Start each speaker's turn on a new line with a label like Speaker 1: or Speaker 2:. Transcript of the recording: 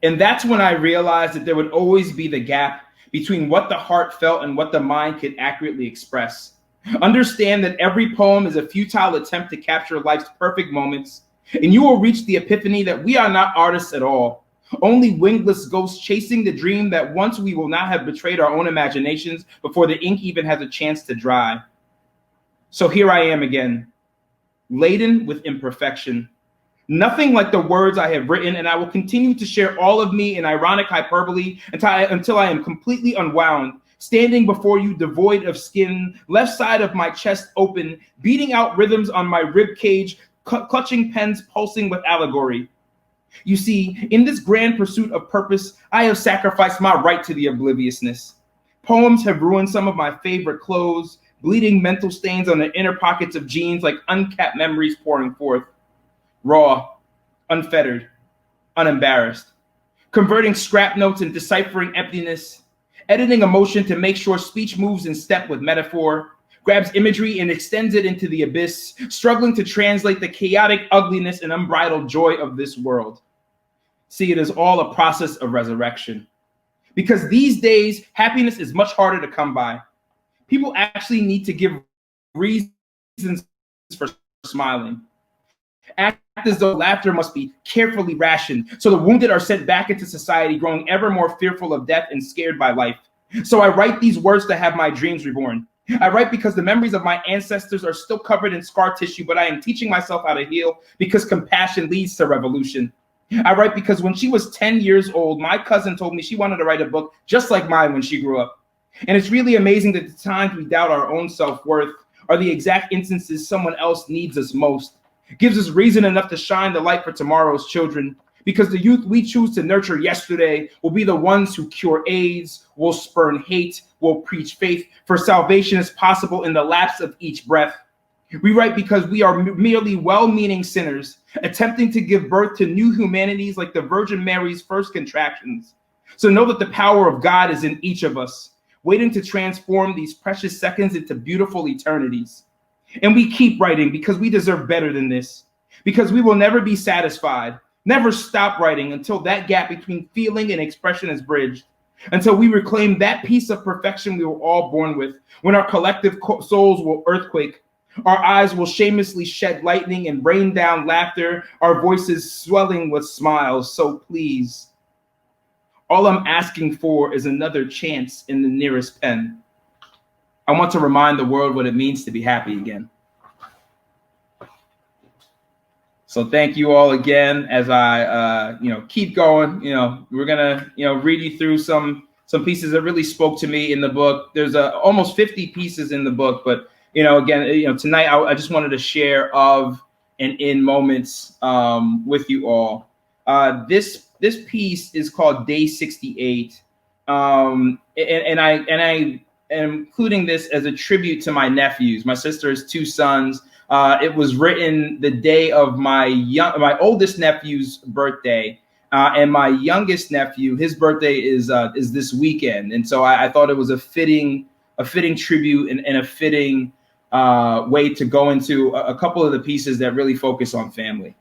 Speaker 1: And that's when I realized that there would always be the gap between what the heart felt and what the mind could accurately express. Understand that every poem is a futile attempt to capture life's perfect moments, and you will reach the epiphany that we are not artists at all, only wingless ghosts chasing the dream that once we will not have betrayed our own imaginations before the ink even has a chance to dry. So here I am again, laden with imperfection. Nothing like the words I have written, and I will continue to share all of me in ironic hyperbole until I am completely unwound, standing before you devoid of skin, left side of my chest open, beating out rhythms on my rib cage, clutching pens pulsing with allegory. You see, in this grand pursuit of purpose, I have sacrificed my right to the obliviousness. Poems have ruined some of my favorite clothes, bleeding mental stains on the inner pockets of jeans like uncapped memories pouring forth. Raw, unfettered, unembarrassed, converting scrap notes and deciphering emptiness, editing emotion to make sure speech moves in step with metaphor, grabs imagery and extends it into the abyss, struggling to translate the chaotic ugliness and unbridled joy of this world. See, it is all a process of resurrection. Because these days, happiness is much harder to come by. People actually need to give reasons for smiling. Act as though laughter must be carefully rationed, so the wounded are sent back into society, growing ever more fearful of death and scared by life. So I write these words to have my dreams reborn. I write because the memories of my ancestors are still covered in scar tissue, but I am teaching myself how to heal because compassion leads to revolution. I write because when she was 10 years old, my cousin told me she wanted to write a book just like mine when she grew up. And it's really amazing that the times we doubt our own self-worth are the exact instances someone else needs us most. Gives us reason enough to shine the light for tomorrow's children, because the youth we choose to nurture yesterday will be the ones who cure AIDS, will spurn hate, will preach faith, for salvation is possible in the lapse of each breath. We write because we are merely well-meaning sinners, attempting to give birth to new humanities like the Virgin Mary's first contractions. So know that the power of God is in each of us, waiting to transform these precious seconds into beautiful eternities. And we keep writing because we deserve better than this, because we will never be satisfied, never stop writing until that gap between feeling and expression is bridged, until we reclaim that piece of perfection we were all born with, when our collective souls will earthquake, our eyes will shamelessly shed lightning and rain down laughter, our voices swelling with smiles. So please, all I'm asking for is another chance in the nearest pen. I want to remind the world what it means to be happy again. So thank you all again. As I keep going, we're gonna read you through some pieces that really spoke to me in the book. There's almost 50 pieces in the book, but again, tonight I just wanted to share of and in moments with you all. This piece is called Day 68, and I am including this as a tribute to my nephews. My sister has two sons. It was written the day of my oldest nephew's birthday, and my youngest nephew, his birthday is this weekend, and so I thought it was a fitting tribute and a fitting way to go into a couple of the pieces that really focus on family.